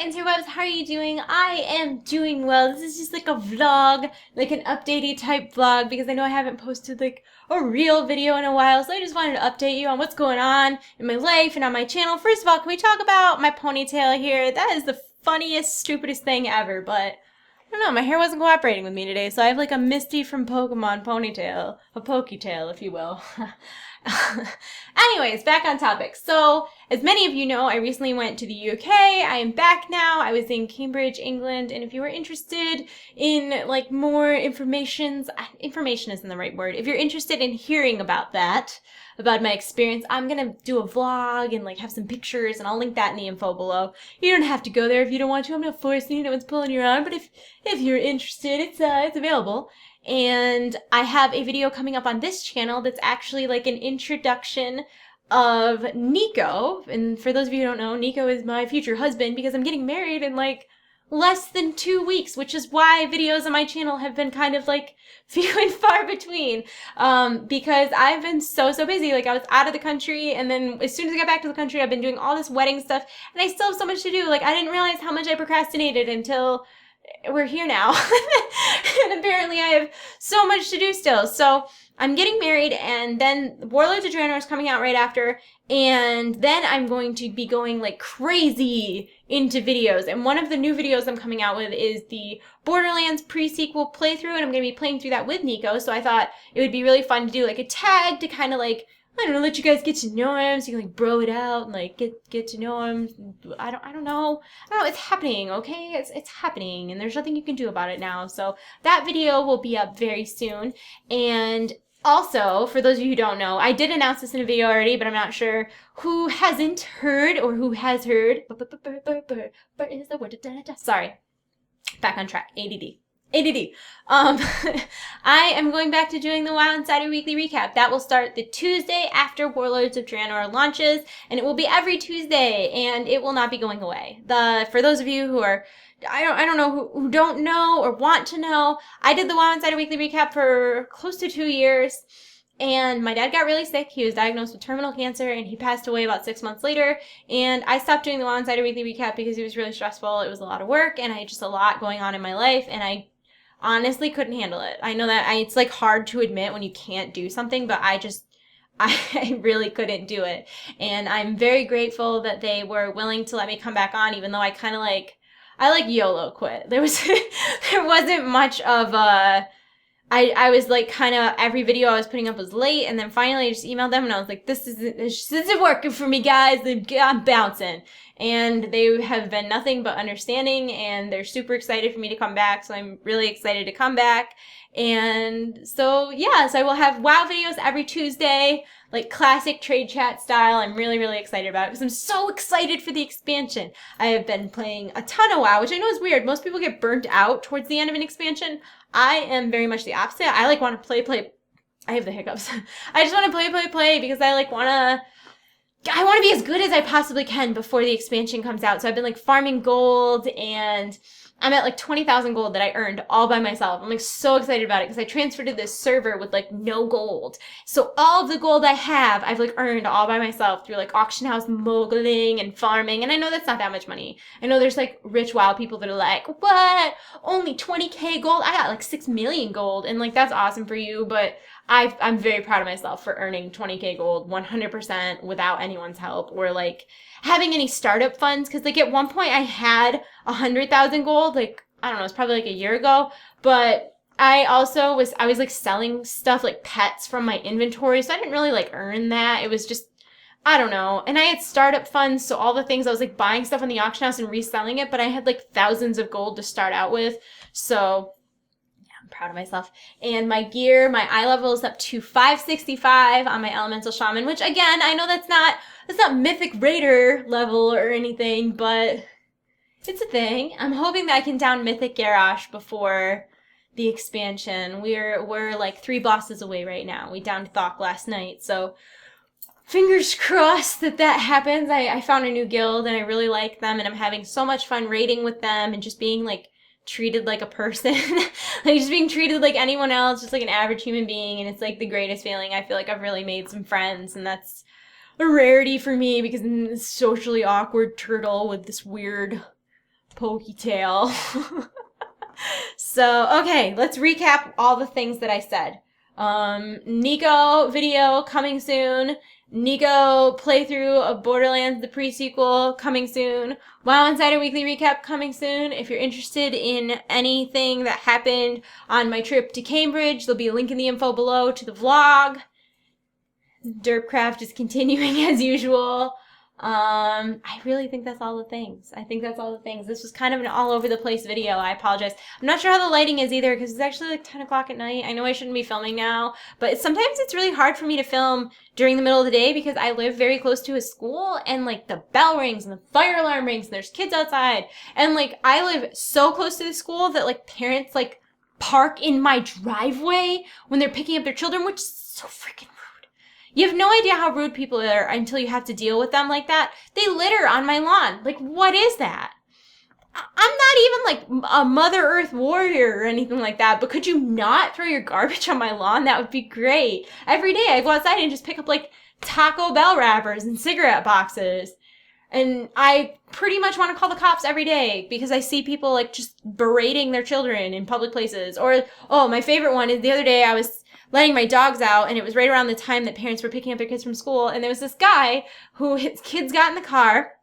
interwebs, how are you doing? I am doing well. This is just like a vlog, like an updatey type vlog, because I know I haven't posted like a real video in a while, so I just wanted to update you on what's going on in my life and on my channel. First of all, can we talk about my ponytail here? That is the funniest, stupidest thing ever, but I don't know, my hair wasn't cooperating with me today, so I have like a Misty from Pokemon ponytail, a Poketail, if you will. Anyways, back on topic. So, as many of you know, I recently went to the UK. I am back now. I was in Cambridge, England, and if you were interested in like more information isn't the right word. If you're interested in hearing about that, about my experience, I'm gonna do a vlog and like have some pictures, and I'll link that in the info below. You don't have to go there if you don't want to. I'm not forcing you. No one's pulling you around. But if you're interested, it's available. And I have a video coming up on this channel that's actually like an introduction of Nico. And for those of you who don't know, Nico is my future husband because I'm getting married in like less than 2 weeks, which is why videos on my channel have been kind of like few and far between, because I've been so busy. Like I was out of the country, and then as soon as I got back to the country, I've been doing all this wedding stuff, and I still have so much to do. Like I didn't realize how much I procrastinated until we're here now. And apparently I have so much to do still. So I'm getting married, and then Warlords of Draenor is coming out right after, and then I'm going to be going like crazy into videos. And one of the new videos I'm coming out with is the Borderlands pre-sequel playthrough, and I'm going to be playing through that with Nico, so I thought it would be really fun to do like a tag to kind of like, I don't know, let you guys get to know him, so you can like bro it out and like get to know him. I don't know. It's happening, okay? It's happening, and there's nothing you can do about it now. So that video will be up very soon. And also, for those of you who don't know, I did announce this in a video already, but I'm not sure who hasn't heard or who has heard. Is the word? Sorry. Back on track. ADD. I am going back to doing the WoW Insider Weekly Recap. That will start the Tuesday after Warlords of Draenor launches, and it will be every Tuesday, and it will not be going away. For those of you who are, I don't know, who don't know or want to know, I did the WoW Insider Weekly Recap for close to 2 years, and my dad got really sick. He was diagnosed with terminal cancer, and he passed away about 6 months later. And I stopped doing the WoW Insider Weekly Recap because it was really stressful. It was a lot of work, and I had just a lot going on in my life, and I honestly couldn't handle it. I know that it's like hard to admit when you can't do something, but I really couldn't do it. And I'm very grateful that they were willing to let me come back on, even though I kind of I YOLO quit. There wasn't much of I was like kind of, every video I was putting up was late, and then finally I just emailed them and I was like, this isn't working for me, guys. I'm bouncing. And they have been nothing but understanding, and they're super excited for me to come back, so I'm really excited to come back. And so yeah, so I will have WoW videos every Tuesday, like classic TradeChat style. I'm really excited about it because I'm so excited for the expansion. I have been playing a ton of WoW, which I know is weird. Most people get burnt out towards the end of an expansion. I am very much the opposite. I like want to play. I have the hiccups. I just want to play because I want to be as good as I possibly can before the expansion comes out. So I've been like farming gold, and I'm at like 20,000 gold that I earned all by myself. I'm like so excited about it because I transferred to this server with like no gold. So all of the gold I have, I've like earned all by myself through like auction house moguling and farming. And I know that's not that much money. I know there's like rich WoW people that are like, what? Only 20k gold? I got like 6 million gold. And like, that's awesome for you. But I'm very proud of myself for earning 20k gold 100% without anyone's help or like having any startup funds. Cause like at one point I had 100,000 gold, like, I don't know, it's probably like a year ago, but I was like selling stuff like pets from my inventory. So I didn't really like earn that. It was just, I don't know. And I had startup funds. So all the things I was like buying stuff on the auction house and reselling it, but I had like thousands of gold to start out with. So I'm proud of myself. And my gear, my eye level is up to 565 on my Elemental Shaman, which again, I know that's not Mythic Raider level or anything, but it's a thing. I'm hoping that I can down Mythic Garrosh before the expansion. We're like 3 bosses away right now. We downed Thok last night, so fingers crossed that happens. I found a new guild and I really like them, and I'm having so much fun raiding with them and just being like treated like a person. Like just being treated like anyone else, just like an average human being, and it's like the greatest feeling. I feel like I've really made some friends, and that's a rarity for me because I'm this socially awkward turtle with this weird Poketail. So, okay, let's recap all the things that I said. Nico video coming soon. Nico playthrough of Borderlands, the pre-sequel, coming soon. WoW Insider Weekly Recap coming soon. If you're interested in anything that happened on my trip to Cambridge, there'll be a link in the info below to the vlog. Derpcraft is continuing as usual. I really think that's all the things. I think that's all the things. This was kind of an all over the place video. I apologize. I'm not sure how the lighting is either because it's actually like 10 o'clock at night. I know I shouldn't be filming now, but sometimes it's really hard for me to film during the middle of the day because I live very close to a school and like the bell rings and the fire alarm rings and there's kids outside. And like I live so close to the school that like parents like park in my driveway when they're picking up their children, which is so freaking you have no idea how rude people are until you have to deal with them like that. They litter on my lawn. Like, what is that? I'm not even like a Mother Earth warrior or anything like that, but could you not throw your garbage on my lawn? That would be great. Every day I go outside and just pick up like Taco Bell wrappers and cigarette boxes. And I pretty much want to call the cops every day because I see people like just berating their children in public places. Or, oh, my favorite one is the other day I was letting my dogs out, and it was right around the time that parents were picking up their kids from school, and there was this guy who his kids got in the car,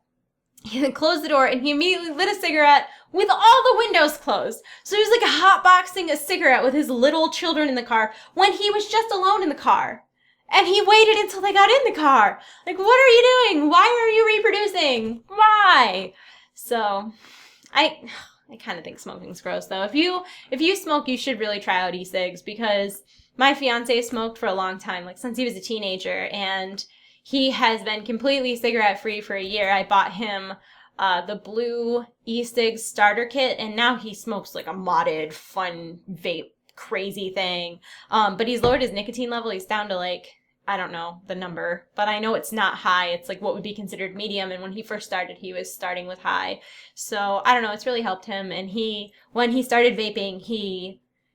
he then closed the door, and he immediately lit a cigarette with all the windows closed. So he was like hotboxing a cigarette with his little children in the car when he was just alone in the car. And he waited until they got in the car. Like, what are you doing? Why are you reproducing? Why? So, I kind of think smoking's gross, though. If you smoke, you should really try out e-cigs because my fiance smoked for a long time, like since he was a teenager, and he has been completely cigarette-free for a year. I bought him the blue e-cig starter kit, and now he smokes like a modded, fun vape, crazy thing. But he's lowered his nicotine level. He's down to like, I don't know the number, but I know it's not high. It's like what would be considered medium, and when he first started, he was starting with high. So, I don't know, it's really helped him, and when he started vaping,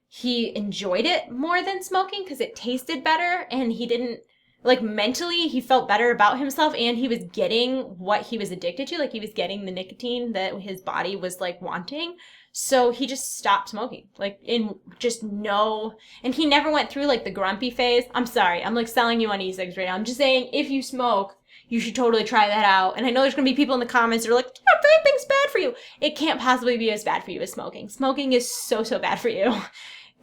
he enjoyed it more than smoking because it tasted better and he didn't, like mentally, he felt better about himself and he was getting what he was addicted to. Like he was getting the nicotine that his body was like wanting. So he just stopped smoking, like and he never went through like the grumpy phase. I'm sorry, I'm like selling you on e-cigs right now. I'm just saying if you smoke, you should totally try that out. And I know there's going to be people in the comments that are like, yeah, vaping's bad for you. It can't possibly be as bad for you as smoking. Smoking is so, so bad for you.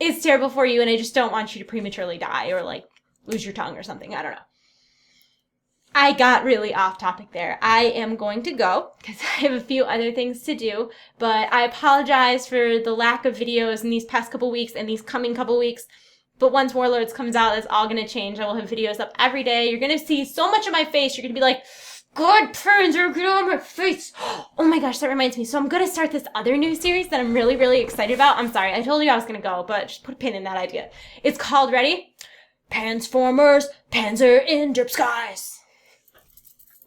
It's terrible for you, and I just don't want you to prematurely die or, like, lose your tongue or something. I don't know. I got really off topic there. I am going to go, because I have a few other things to do, but I apologize for the lack of videos in these past couple weeks and these coming couple weeks. But once Warlords comes out, that's all going to change. I will have videos up every day. You're going to see so much of my face. You're going to be like, God, parents are getting on my face. Oh my gosh, that reminds me. So I'm going to start this other new series that I'm really, really excited about. I'm sorry, I told you I was going to go, but just put a pin in that idea. It's called, ready? Pansformers, Panzer in Derpsguise.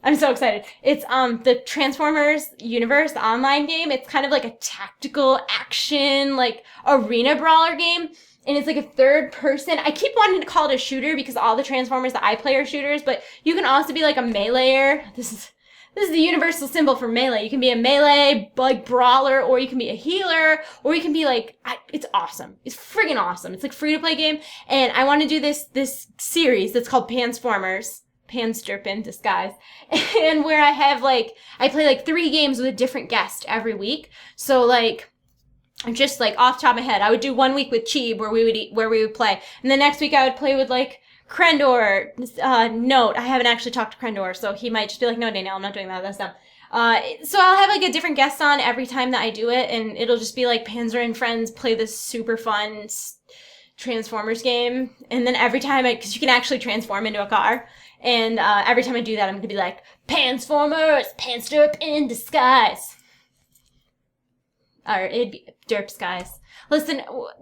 I'm so excited. It's the Transformers universe online game. It's kind of like a tactical action, like arena brawler game. And it's like a third person. I keep wanting to call it a shooter because all the Transformers that I play are shooters, but you can also be like a meleeer. This is the universal symbol for melee. You can be a melee, like brawler, or you can be a healer, or you can be like, it's awesome. It's friggin' awesome. It's like free to play game. And I want to do this series that's called Pansformers. Pansderp in disguise. And where I play like 3 games with a different guest every week. So like, just like off the top of my head, I would do 1 week with Cheeb where we would play, and the next week I would play with like Krendor. Note, I haven't actually talked to Krendor, so he might just be like, no, Danielle, I'm not doing that. That's dumb. So I'll have like a different guest on every time that I do it, and it'll just be like Panzer and friends play this super fun Transformers game, and then every time because you can actually transform into a car, and every time I do that, I'm gonna be like, Pansformers, Pansderp in disguise. Or it'd be Derpsguise. Listen,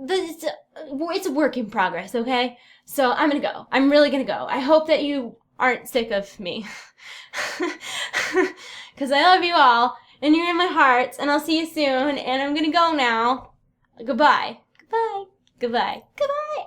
it's a work in progress, okay? So I'm gonna go. I'm really gonna go. I hope that you aren't sick of me. Because I love you all, and you're in my hearts, and I'll see you soon, and I'm gonna go now. Goodbye. Goodbye. Goodbye. Goodbye.